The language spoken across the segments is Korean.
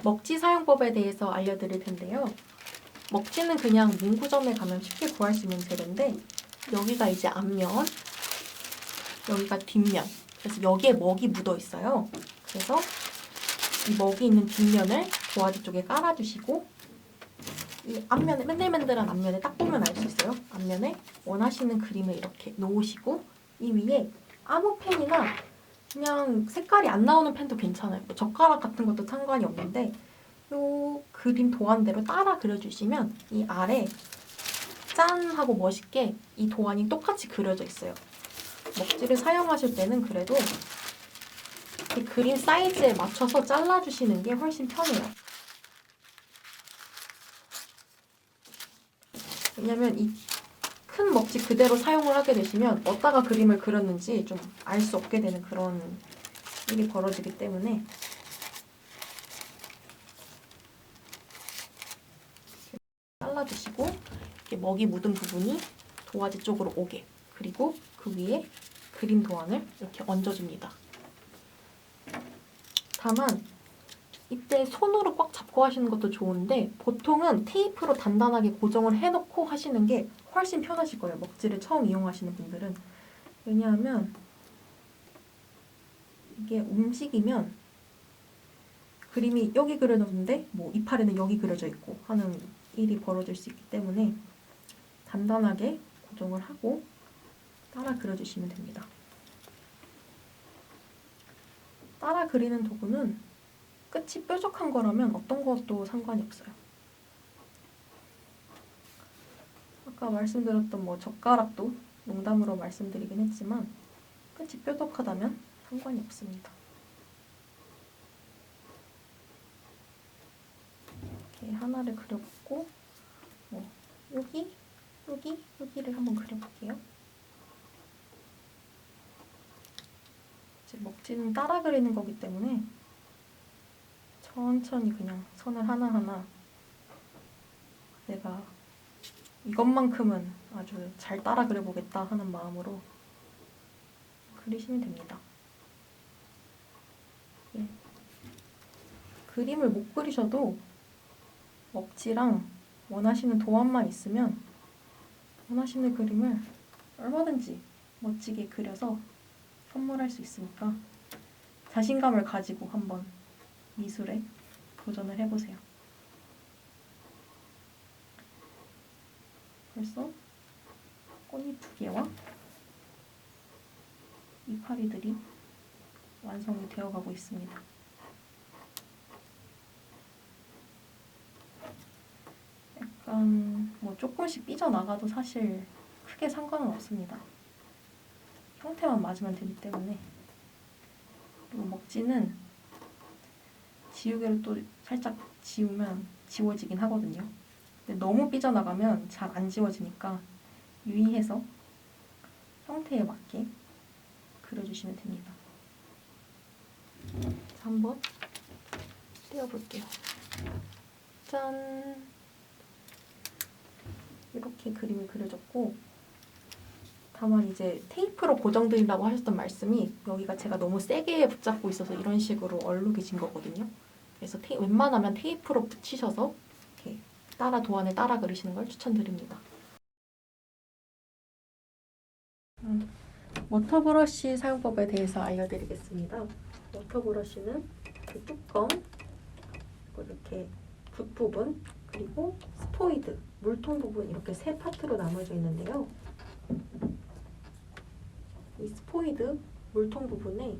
먹지 사용법에 대해서 알려드릴 텐데요. 먹지는 그냥 문구점에 가면 쉽게 구할 수 있는 재료인데 여기가 이제 앞면, 여기가 뒷면. 그래서 여기에 먹이 묻어 있어요. 그래서 이 먹이 있는 뒷면을 도화지 쪽에 깔아주시고 이 앞면에 맨들맨들한 앞면에 딱 보면 알 수 있어요. 앞면에 원하시는 그림을 이렇게 놓으시고 이 위에 아무 펜이나 그냥 색깔이 안 나오는 펜도 괜찮아요. 뭐 젓가락 같은 것도 상관이 없는데 요 그림 도안대로 따라 그려주시면 이 아래 짠 하고 멋있게 이 도안이 똑같이 그려져 있어요. 먹지를 사용하실 때는 그래도 이 그림 사이즈에 맞춰서 잘라주시는 게 훨씬 편해요. 왜냐면 이 큰 먹지 그대로 사용을 하게 되시면 어디다가 그림을 그렸는지 좀 알 수 없게 되는 그런 일이 벌어지기 때문에 잘라주시고 이렇게 먹이 묻은 부분이 도화지 쪽으로 오게, 그리고 그 위에 그림 도안을 이렇게 얹어줍니다. 다만 이때 손으로 꽉 잡고 하시는 것도 좋은데 보통은 테이프로 단단하게 고정을 해놓고 하시는 게 훨씬 편하실 거예요. 먹지를 처음 이용하시는 분들은. 왜냐하면 이게 움직이면 그림이 여기 그려졌는데 뭐 이파리는 여기 그려져 있고 하는 일이 벌어질 수 있기 때문에 단단하게 고정을 하고 따라 그려주시면 됩니다. 따라 그리는 도구는 끝이 뾰족한 거라면 어떤 것도 상관이 없어요. 아까 말씀드렸던 뭐 젓가락도 농담으로 말씀드리긴 했지만 끝이 뾰족하다면 상관이 없습니다. 이렇게 하나를 그려봤고 뭐 여기를 한번 그려볼게요. 이제 먹지는 따라 그리는 거기 때문에 천천히 그냥 선을 하나하나 내가 이것만큼은 아주 잘 따라 그려보겠다 하는 마음으로 그리시면 됩니다. 예. 그림을 못 그리셔도 먹지랑 원하시는 도안만 있으면 원하시는 그림을 얼마든지 멋지게 그려서 선물할 수 있으니까 자신감을 가지고 한번 미술에 도전을 해보세요. 벌써 꽃잎 2개와 이파리들이 완성이 되어가고 있습니다. 약간 뭐 조금씩 삐져나가도 사실 크게 상관은 없습니다. 형태만 맞으면 되기 때문에. 그리고 먹지는 지우개로 또 살짝 지우면 지워지긴 하거든요. 근데 너무 삐져나가면 잘 안 지워지니까 유의해서 형태에 맞게 그려주시면 됩니다. 자, 한번 떼어볼게요. 짠! 이렇게 그림이 그려졌고 다만 이제 테이프로 고정드리라고 하셨던 말씀이 여기가 제가 너무 세게 붙잡고 있어서 이런 식으로 얼룩이진 거거든요. 그래서 웬만하면 테이프로 붙이셔서 이렇게 도안을 따라 그리시는 걸 추천드립니다. 워터브러쉬 사용법에 대해서 알려드리겠습니다. 워터브러쉬는 그 뚜껑, 이렇게 붓 부분, 그리고 스포이드, 물통 부분 이렇게 세 파트로 나눠져 있는데요. 이 스포이드, 물통 부분에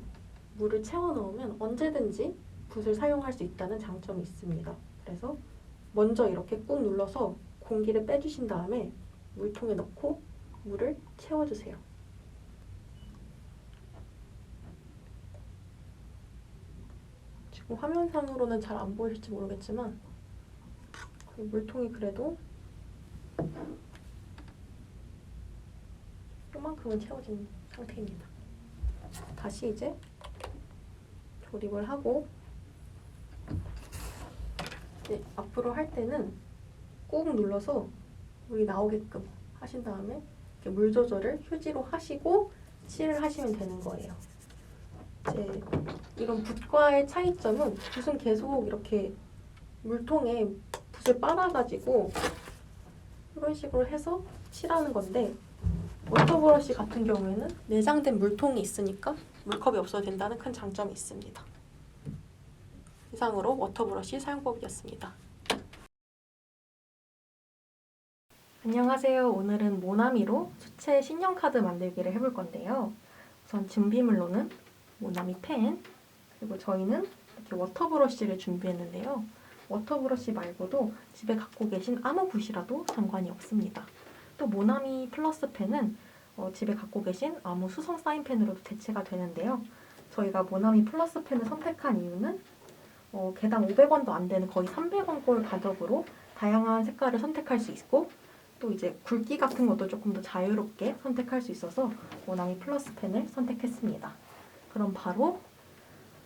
물을 채워 넣으면 언제든지 붓을 사용할 수 있다는 장점이 있습니다. 그래서 먼저 이렇게 꾹 눌러서 공기를 빼주신 다음에 물통에 넣고 물을 채워주세요. 지금 화면상으로는 잘 안 보이실지 모르겠지만 물통이 그래도 요만큼은 채워진 상태입니다. 다시 이제 조립을 하고 이제 앞으로 할 때는 꾹 눌러서 물이 나오게끔 하신 다음에 이렇게 물 조절을 휴지로 하시고 칠을 하시면 되는 거예요. 이제 이런 붓과의 차이점은 붓은 계속 이렇게 물통에 붓을 빨아가지고 이런 식으로 해서 칠하는 건데 워터브러쉬 같은 경우에는 내장된 물통이 있으니까 물컵이 없어도 된다는 큰 장점이 있습니다. 이상으로 워터브러쉬 사용법이었습니다. 안녕하세요. 오늘은 모나미로 수채 신용카드 만들기를 해볼 건데요. 우선 준비물로는 모나미 펜, 그리고 저희는 이렇게 워터브러쉬를 준비했는데요. 워터브러쉬 말고도 집에 갖고 계신 아무 붓이라도 상관이 없습니다. 또 모나미 플러스 펜은 집에 갖고 계신 아무 수성 사인펜으로도 대체가 되는데요. 저희가 모나미 플러스 펜을 선택한 이유는 개당 500원도 안 되는 거의 300원 꼴 가격으로 다양한 색깔을 선택할 수 있고 또 이제 굵기 같은 것도 조금 더 자유롭게 선택할 수 있어서 모나미 플러스 펜을 선택했습니다. 그럼 바로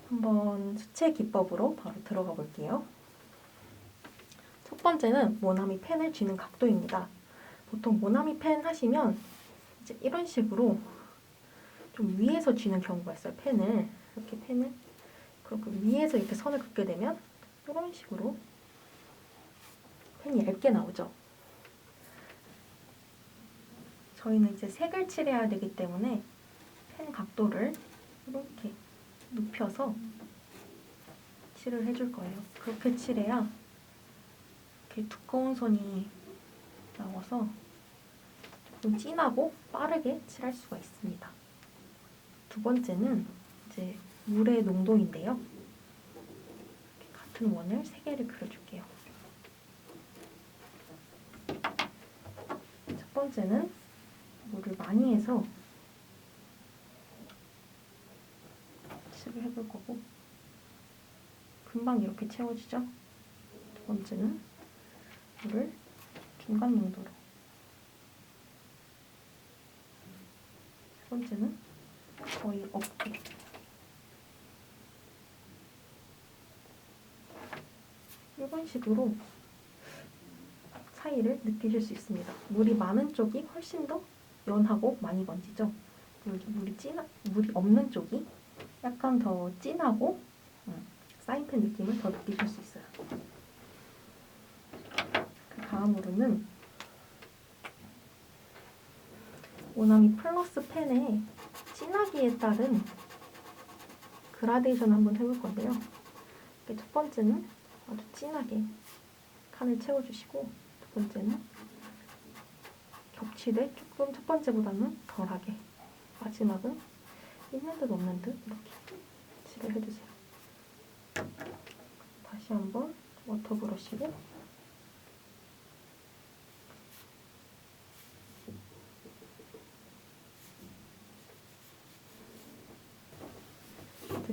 한번 수채 기법으로 바로 들어가 볼게요. 첫 번째는 모나미 펜을 쥐는 각도입니다. 보통 모나미 펜 하시면 이제 이런 식으로 좀 위에서 쥐는 경우가 있어요. 펜을 이렇게 펜을 그렇게 위에서 이렇게 선을 긋게 되면 이런 식으로 펜이 얇게 나오죠. 저희는 이제 색을 칠해야 되기 때문에 펜 각도를 이렇게 눕혀서 칠을 해줄 거예요. 그렇게 칠해야 이렇게 두꺼운 선이 나와서 좀 진하고 빠르게 칠할 수가 있습니다. 두 번째는 이제 물의 농도인데요. 이렇게 같은 원을 3개를 그려줄게요. 첫 번째는 물을 많이 해서 칠을 해볼 거고 금방 이렇게 채워지죠? 두 번째는 물을 중간 농도로 세 번째는 거의 없고 이런 식으로 차이를 느끼실 수 있습니다. 물이 많은 쪽이 훨씬 더 연하고 많이 번지죠. 물이 없는 쪽이 약간 더 진하고 사인펜 느낌을 더 느끼실 수 있어요. 그 다음으로는 모나미 플러스 펜의 진하기에 따른 그라데이션 한번 해볼 건데요. 첫 번째는 아주 진하게 칸을 채워주시고 두 번째는 겹치되 조금 첫 번째보다는 덜하게 마지막은 있는 듯 없는 듯 이렇게 칠을 해주세요. 다시 한번 워터브러쉬로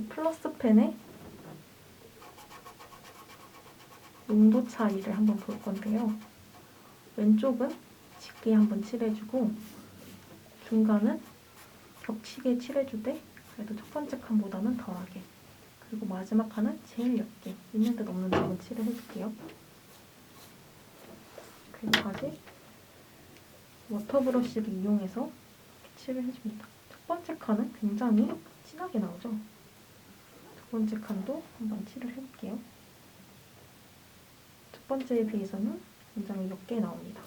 플러스 펜의 농도 차이를 한번 볼 건데요. 왼쪽은 짙게 한번 칠해주고 중간은 겹치게 칠해주되 그래도 첫 번째 칸보다는 덜하게 그리고 마지막 칸은 제일 얇게 있는 듯 없는 듯 한번 칠을 해줄게요. 그리고 다시 워터브러쉬를 이용해서 이렇게 칠을 해줍니다. 첫 번째 칸은 굉장히 진하게 나오죠. 두 번째 칸도 한번 칠을 해볼게요. 첫 번째에 비해서는 굉장히 옅게 나옵니다.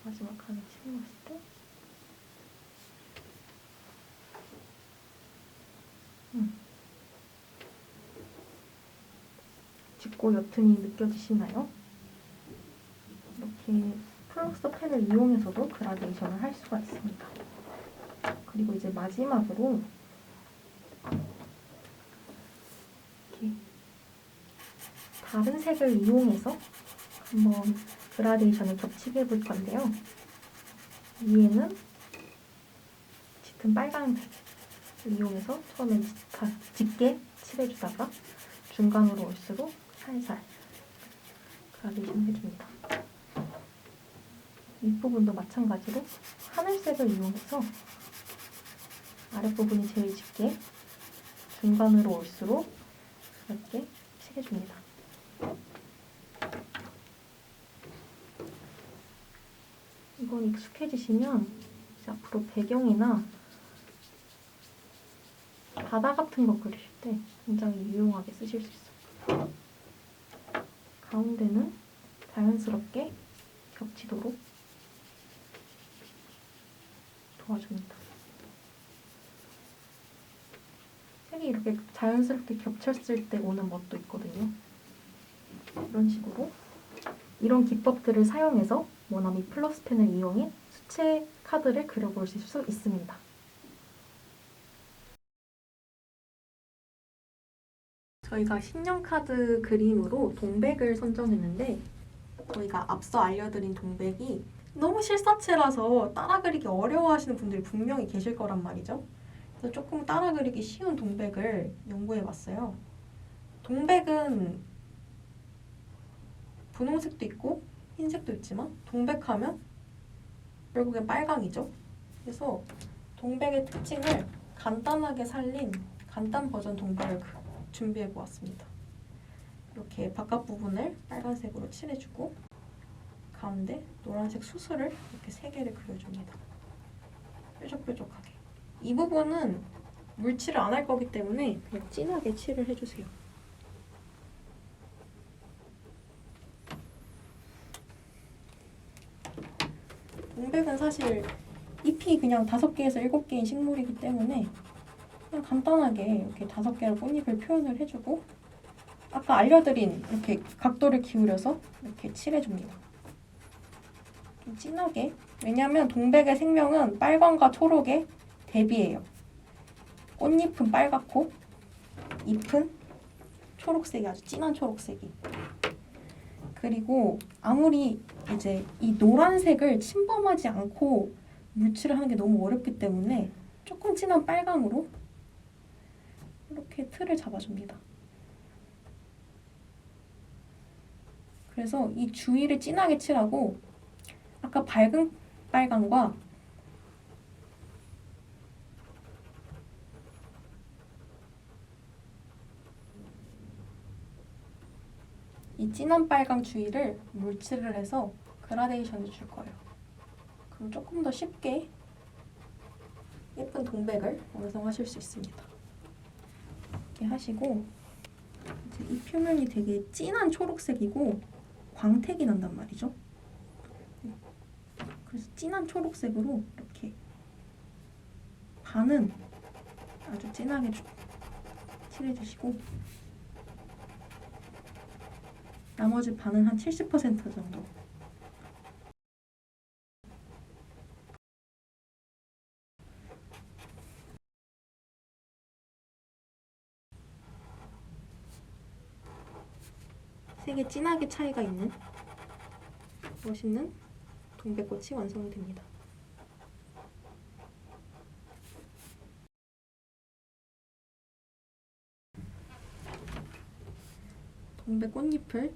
마지막 칸에 칠했을 때 짙고 옅음이 느껴지시나요? 이렇게 플러스 펜을 이용해서도 그라데이션을 할 수가 있습니다. 그리고 이제 마지막으로 이렇게 다른 색을 이용해서 한번 그라데이션을 겹치게 해볼 건데요. 위에는 짙은 빨간색을 이용해서 처음엔 짙게 칠해주다가 중간으로 올수록 살살 그라데이션 해줍니다. 윗부분도 마찬가지로 하늘색을 이용해서 아랫부분이 제일 짙게 중간으로 올수록 이렇게 칠해줍니다. 이건 익숙해지시면 이제 앞으로 배경이나 바다 같은 거 그리실 때 굉장히 유용하게 쓰실 수 있어요. 가운데는 자연스럽게 겹치도록 도와줍니다. 색이 이렇게 자연스럽게 겹쳤을 때 오는 멋도 있거든요. 이런 식으로 이런 기법들을 사용해서 모나미 플러스 펜을 이용해 수채 카드를 그려볼 수 있습니다. 저희가 신년카드 그림으로 동백을 선정했는데 저희가 앞서 알려드린 동백이 너무 실사체라서 따라 그리기 어려워하시는 분들이 분명히 계실 거란 말이죠. 그래서 조금 따라 그리기 쉬운 동백을 연구해봤어요. 동백은 분홍색도 있고 흰색도 있지만 동백하면 결국엔 빨강이죠. 그래서 동백의 특징을 간단하게 살린 간단 버전 동백을 준비해보았습니다. 이렇게 바깥 부분을 빨간색으로 칠해주고 가운데 노란색 수술을 이렇게 3개를 그려줍니다. 뾰족뾰족하게. 이 부분은 물칠을 안 할 거기 때문에 그냥 진하게 칠을 해주세요. 동백은 사실 잎이 그냥 5개에서 7개인 식물이기 때문에 그냥 간단하게 이렇게 5개로 꽃잎을 표현을 해주고 아까 알려드린 이렇게 각도를 기울여서 이렇게 칠해줍니다. 좀 진하게. 왜냐하면 동백의 생명은 빨강과 초록의 대비예요. 꽃잎은 빨갛고 잎은 초록색이 아주 진한 초록색이. 그리고 아무리 이제 이 노란색을 침범하지 않고 물칠을 하는 게 너무 어렵기 때문에 조금 진한 빨강으로 이렇게 틀을 잡아줍니다. 그래서 이 주위를 진하게 칠하고 아까 밝은 빨강과 이 진한 빨강 주위를 물칠을 해서 그라데이션을 줄 거예요. 그럼 조금 더 쉽게 예쁜 동백을 완성하실 수 있습니다. 이렇게 하시고 이제 이 표면이 되게 진한 초록색이고 광택이 난단 말이죠. 그래서 진한 초록색으로 이렇게 반은 아주 진하게 칠해주시고 나머지 반은 한 70% 정도. 색의 진하게 차이가 있는 멋있는 동백꽃이 완성이 됩니다. 동백 꽃잎을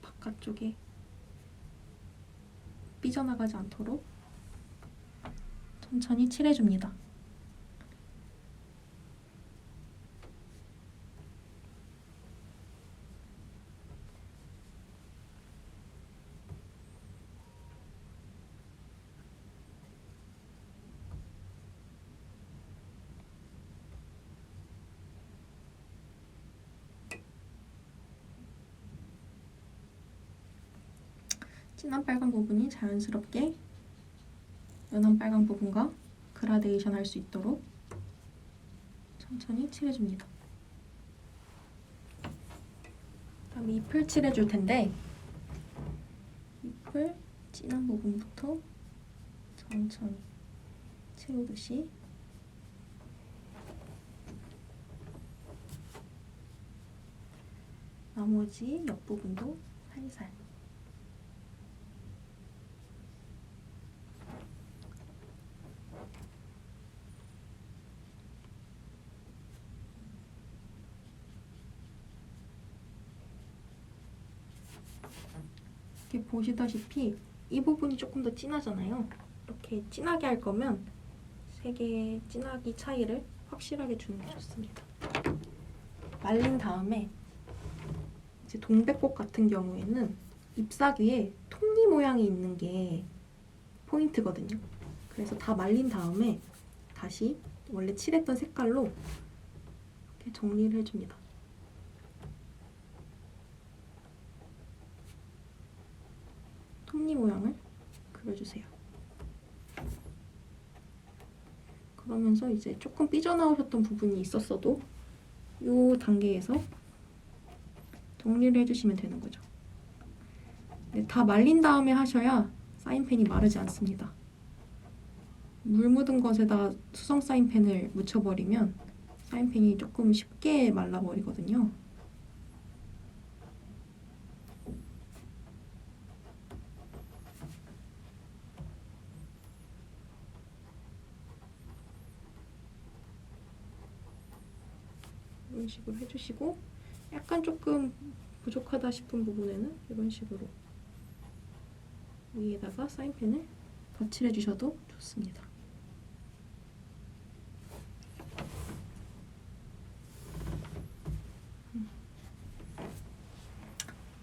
바깥쪽에 삐져나가지 않도록 천천히 칠해줍니다. 진한 빨간 부분이 자연스럽게 연한 빨간 부분과 그라데이션 할 수 있도록 천천히 칠해줍니다. 다음에 잎을 칠해줄 텐데 잎을 진한 부분부터 천천히 채우듯이 나머지 옆부분도 살살 이렇게 보시다시피 이 부분이 조금 더 진하잖아요. 이렇게 진하게 할 거면 색의 진하기 차이를 확실하게 주는 게 좋습니다. 말린 다음에 이제 동백꽃 같은 경우에는 잎사귀에 톱니 모양이 있는 게 포인트거든요. 그래서 다 말린 다음에 다시 원래 칠했던 색깔로 이렇게 정리를 해줍니다. 톱니 모양을 그려주세요. 그러면서 이제 조금 삐져나오셨던 부분이 있었어도 이 단계에서 정리를 해주시면 되는 거죠. 네, 다 말린 다음에 하셔야 사인펜이 마르지 않습니다. 물 묻은 것에다 수성 사인펜을 묻혀버리면 사인펜이 조금 쉽게 말라버리거든요. 이런 식으로 해주시고 약간 조금 부족하다 싶은 부분에는 이런 식으로 위에다가 사인펜을 덧칠해 주셔도 좋습니다.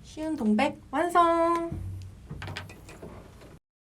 쉬운 동백 완성!